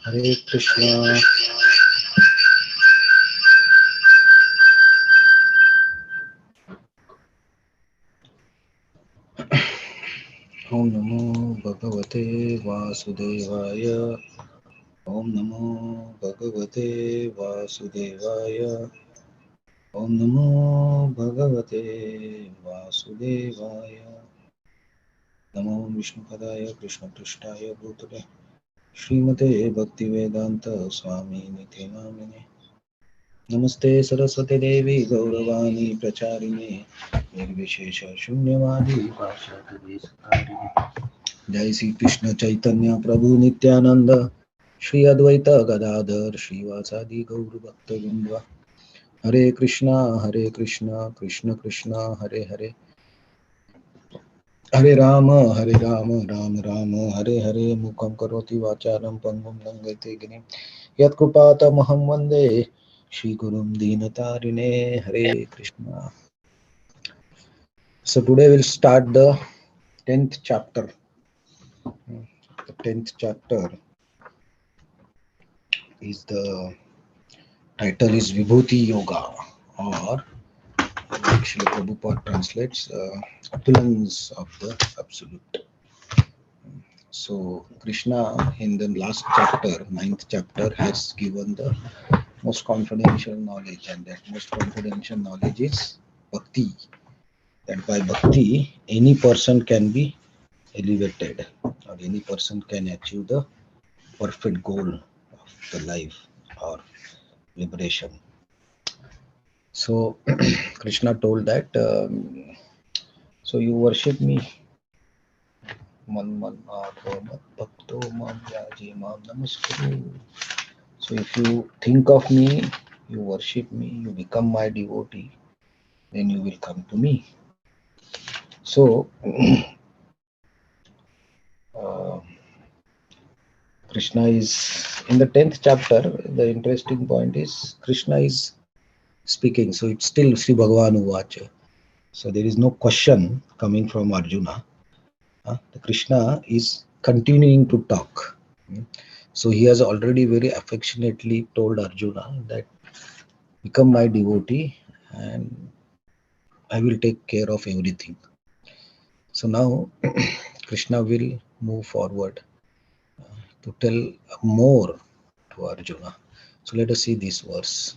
Hare Krishna. Om Namo Bhagavate Vasudevaya. Om Namo Bhagavate Vasudevaya. Om Namo Bhagavate Vasudevaya. Namo Vishnu Padaya Krishna Prasthaya Bhutale Srimate Bhaktivedanta Swami Niti Namine. नमस्ते सरस्वती देवी गौरवाणी प्रचारिणे निर्विशेष शून्यवादी भाषातवेशकारिणे जय श्री कृष्ण चैतन्य प्रभु नित्यानंद श्री अद्वैत गदाधर श्रीवासादि गौर भक्तवृंद हरे कृष्णा कृष्ण कृष्णा हरे हरे हरे राम राम राम हरे हरे मुखं करोति वाचालं पंगुं लंघयते गिरिं यत्कृपातमहं वन्दे श्रीगुरुं दीनतारिणे हरे Krishna. So today we'll start the 10th chapter. The 10th chapter is the title is Vibhuti Yoga, or actually Prabhupada translates opulence of the absolute. So Krishna in the last chapter, 9th chapter, has given the most confidential knowledge, and that most confidential knowledge is bhakti. That by bhakti, any person can be elevated, or any person can achieve the perfect goal of the life or liberation. So Krishna told that, so you worship me, man man aapo mat bhakto mam yaji mam namaskuru. So if you think of me, you worship me, you become my devotee, then you will come to me. So uh, Krishna is in the 10th chapter. The interesting point is Krishna is speaking. So it's still Sri Bhagavan Uvacha. So there is no question coming from Arjuna. The Krishna is continuing to talk. So he has already very affectionately told Arjuna that become my devotee and I will take care of everything. So now Krishna will move forward to tell more to Arjuna. So let us see this verse.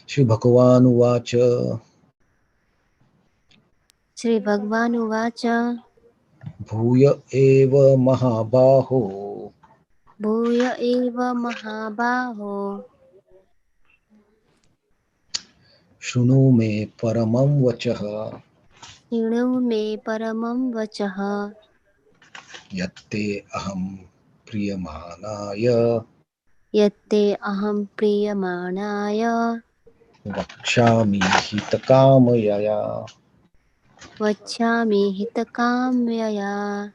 Shri Bhagavan Uvacha Shri Bhagavan Uvacha Bhuya eva Mahabaho Bhuya eva Mahabaho Shunu me paramam vachaha Shinu me paramam vachaha Yatte aham priyamanaya Yatte aham priyamanaya Vakshami hitakamaya. Vachami hitakamyaya.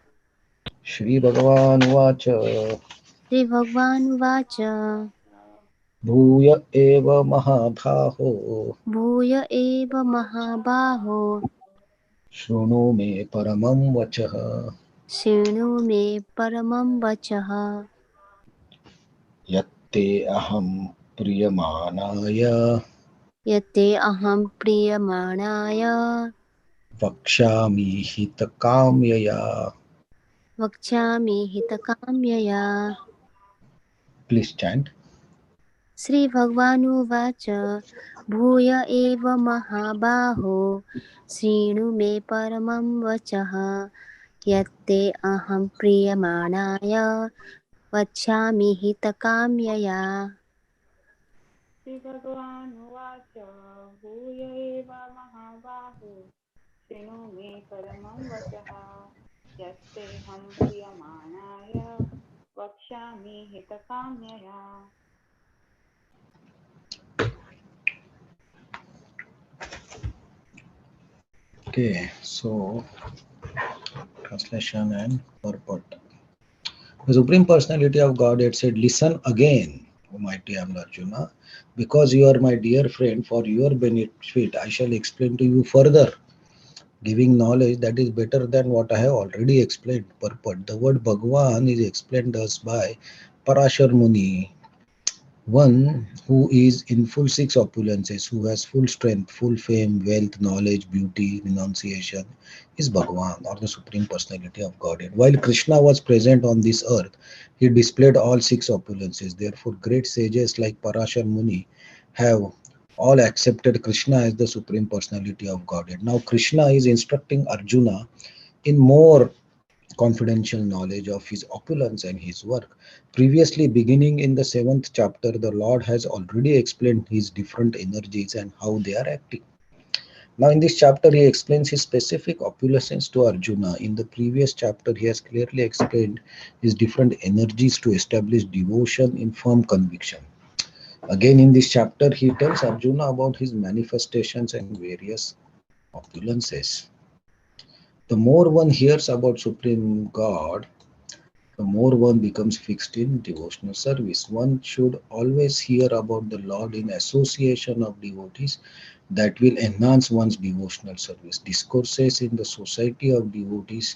Shri Bhagavan Vacha Shri Bhagavan Uvacha Bhuya eva Mahabhaho Bhuya eva Mahabaho Shunu me paramam vachaha Shinu me paramam vachaha Yatte aham priyamanaya Yatte aham priyamanaya Vakshami hitakamaya. Vachami hitakamyaya. Please chant. Shri Bhaganuvaच भूय एव महाबाहो शृणु मे परमं वचः यत्ते अहं प्रीयमाणाय वक्ष्यामि हितकाम्यया. श्रीभगवानुवाच भूय एव महाबाहो शृणु मे परमं वचः यत्तेऽहं प्रीयमाणाय वक्ष्यामि हितकाम्यया. Okay, so translation and purport. The Supreme Personality of Godhead said, listen again, O mighty Arjuna, because you are my dear friend, for your benefit I shall explain to you further, giving knowledge that is better than what I have already explained. Purport. The word Bhagavan is explained thus by Parashar Muni, one who is in full six opulences, who has full strength, full fame, wealth, knowledge, beauty, renunciation, is Bhagavan or the Supreme Personality of Godhead. While Krishna was present on this earth, he displayed all six opulences. Therefore, great sages like Parashar Muni have all accepted Krishna as the Supreme Personality of Godhead. Now, Krishna is instructing Arjuna in more confidential knowledge of his opulence and his work. Previously, beginning in the seventh chapter, the Lord has already explained his different energies and how they are acting. Now, in this chapter, he explains his specific opulence to Arjuna. In the previous chapter, he has clearly explained his different energies to establish devotion in firm conviction. Again, in this chapter, he tells Arjuna about his manifestations and various opulences. The more one hears about Supreme God, the more one becomes fixed in devotional service. One should always hear about the Lord in association of devotees that will enhance one's devotional service. Discourses in the society of devotees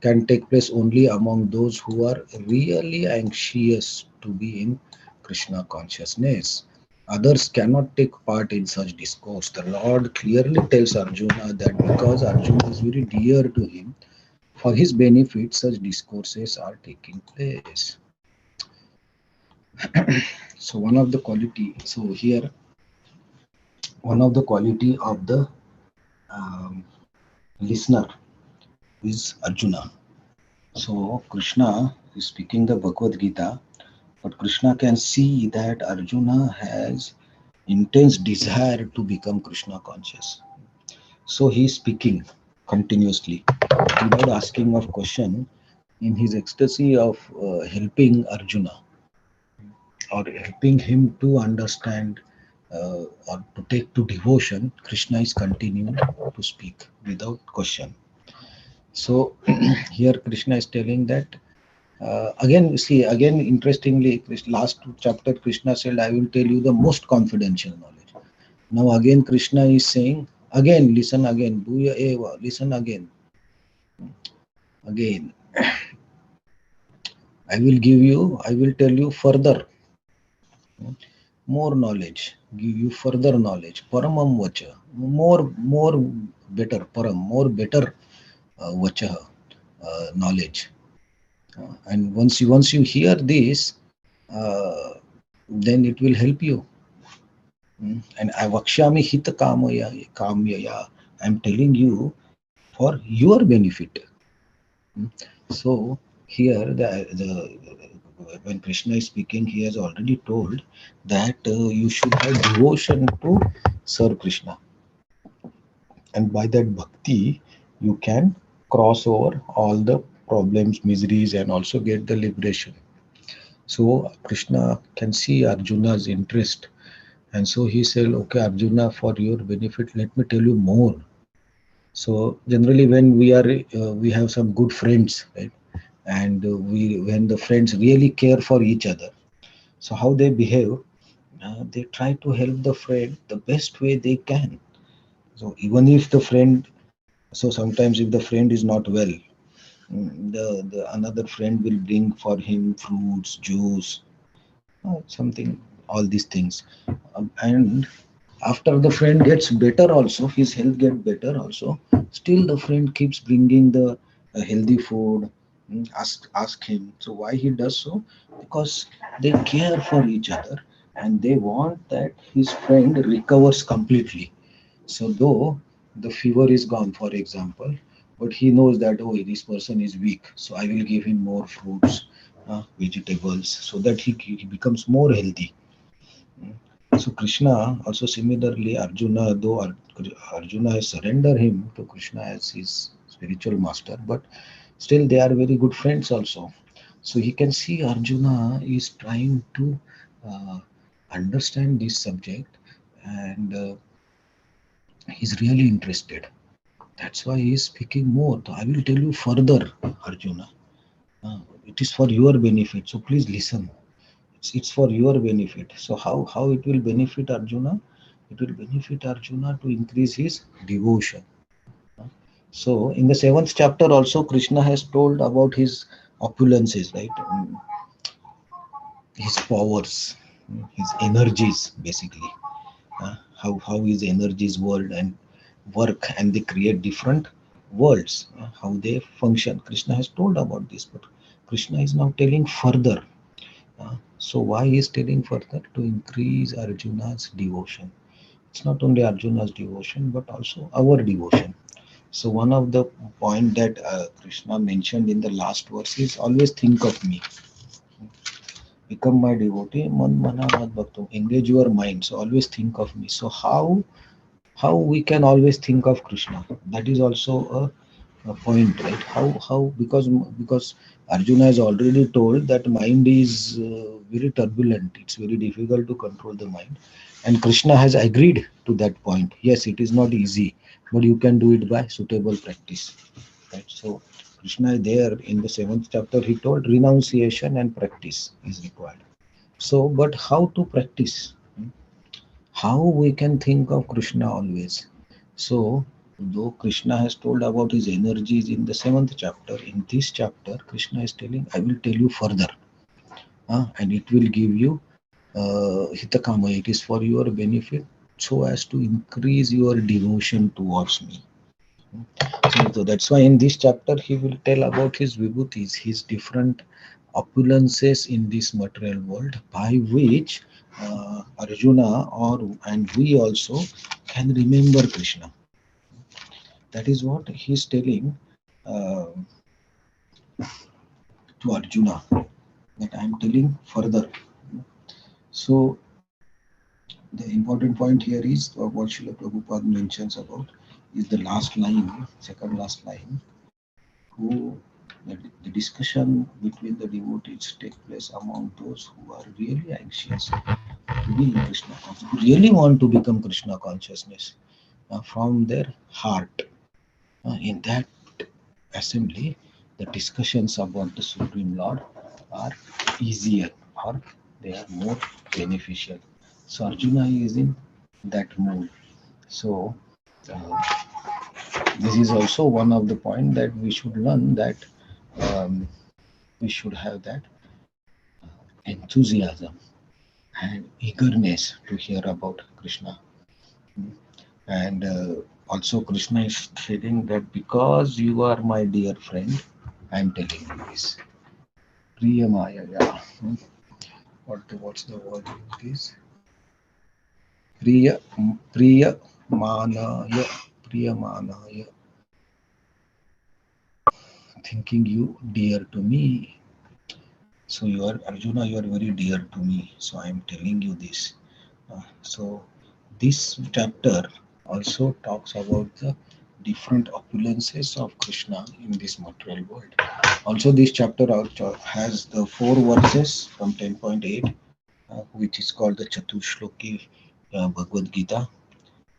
can take place only among those who are really anxious to be in Krishna consciousness. Others cannot take part in such discourse. The Lord clearly tells Arjuna that because Arjuna is very dear to him, for his benefit, such discourses are taking place. So one of the quality, so here one of the quality of the um, listener is Arjuna. So Krishna is speaking the Bhagavad Gita, but Krishna can see that Arjuna has intense desire to become Krishna conscious. So he is speaking continuously without asking of question in his ecstasy of helping Arjuna or helping him to understand or to take to devotion. Krishna is continuing to speak without question. So here Krishna is telling that again, see, again, interestingly, last chapter Krishna said, I will tell you the most confidential knowledge. Now again Krishna is saying, again, listen again, Bhuya eva, listen again, again. I will tell you further, more knowledge, give you further knowledge. Paramam vacha, more better, param, more better vacha, knowledge. And once you hear this, uh, then it will help you. And avakshami hita kamaya kamyaya. I'm telling you for your benefit. Mm. So here the when Krishna is speaking, he has already told that you should have devotion to serve Krishna, and by that bhakti, you can cross over all the problems, miseries, and also get the liberation. So Krishna can see Arjuna's interest, and so he said, "Okay, Arjuna, for your benefit, let me tell you more." So generally, when we have some good friends, right? And we when the friends really care for each other, so how they behave, they try to help the friend the best way they can. So even if the friend, so sometimes if the friend is not well, the another friend will bring for him fruits, juice, something, all these things. And after the friend gets better also, his health get better also, still the friend keeps bringing the healthy food. Ask him, so why he does so? Because they care for each other, and they want that his friend recovers completely. So though the fever is gone, for example, but he knows that, oh, this person is weak, so I will give him more fruits, vegetables, so that he becomes more healthy. So Krishna also similarly, Arjuna, though Arjuna has surrendered him to Krishna as his spiritual master, but still they are very good friends also. So he can see Arjuna is trying to uh, understand this subject, and he's really interested. That's why he is speaking more. So I will tell you further, Arjuna. It is for your benefit. So please listen. It's for your benefit. So how it will benefit Arjuna? It will benefit Arjuna to increase his devotion. So in the seventh chapter also Krishna has told about his opulences, right? his powers, his energies, basically. How his energies world and work, and they create different worlds, how they function. Krishna has told about this, but Krishna is now telling further. So why he is telling further? To increase Arjuna's devotion. It's not only Arjuna's devotion, but also our devotion. So one of the point that Krishna mentioned in the last verse is always think of me, become my devotee, man mana mad bhakto, engage your mind. So always think of me. So how we can always think of Krishna? That is also a point, right? How because Arjuna has already told that mind is very turbulent. It's very difficult to control the mind, and Krishna has agreed to that point. Yes, it is not easy, but you can do it by suitable practice, right? So Krishna there in the seventh chapter, he told renunciation and practice is required. So, but how to practice? How we can think of Krishna always? So, though Krishna has told about his energies in the seventh chapter, in this chapter, Krishna is telling, I will tell you further, and it will give you hitakama. It is for your benefit, so as to increase your devotion towards me. So that's why in this chapter he will tell about his vibhutis, his different opulences in this material world, by which Arjuna or and we also can remember Krishna. That is what he is telling uh, to Arjuna. That I am telling further. So the important point here is what Srila Prabhupada mentions about is the last line, second last line, who the discussion between the devotees take place among those who are really anxious to be in Krishna consciousness, who really want to become Krishna consciousness from their heart. In that assembly, the discussions about the Supreme Lord are easier, or they are more beneficial. So Arjuna is in that mood. So uh, this is also one of the point that we should learn, that um, we should have that enthusiasm and eagerness to hear about Krishna. And also, Krishna is saying that because you are my dear friend, I am telling you this. Priya Maya, yeah. What's the word it is? Priya, Priya Manaya, Priya Manaya. Thinking you dear to me. So you are Arjuna, you are very dear to me. So I am telling you this. So this chapter also talks about the different opulences of Krishna in this material world. Also, this chapter also has the four verses from 10.8, which is called the Chaturshloki Bhagavad Gita.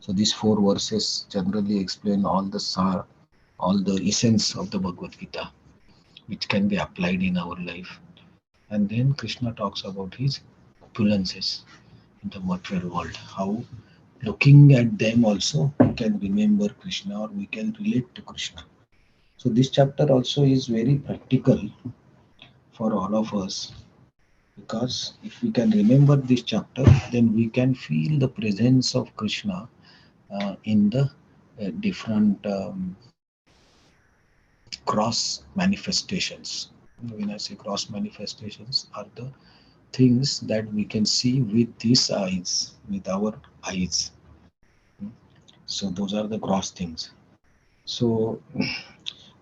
So these four verses generally explain all the sar, all the essence of the Bhagavad Gita, which can be applied in our life. And then Krishna talks about his opulences in the material world, how looking at them also we can remember Krishna, or we can relate to Krishna. So this chapter also is very practical for all of us, because if we can remember this chapter, then we can feel the presence of Krishna in the different cross manifestations. When I say cross manifestations, are the things that we can see with these eyes, with our eyes. So those are the gross things. So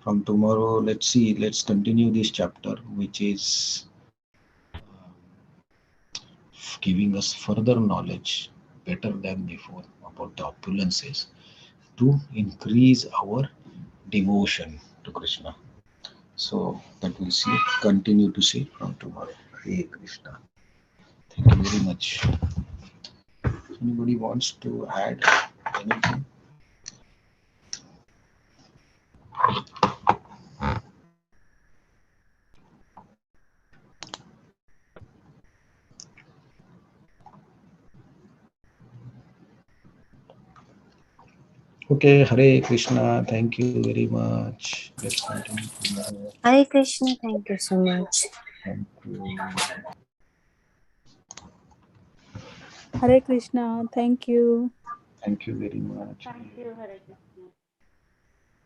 from tomorrow, let's continue this chapter, which is giving us further knowledge, better than before, about the opulences, to increase our devotion to Krishna. So that we'll see, continue to see from tomorrow. Hare Krishna. Thank you very much. Anybody wants to add anything? Okay, Hare Krishna. Thank you very much. Let's continue tomorrow. Hare Krishna, thank you so much. Thank you. Hare Krishna. Thank you. Thank you very much. Thank you, Hare Krishna.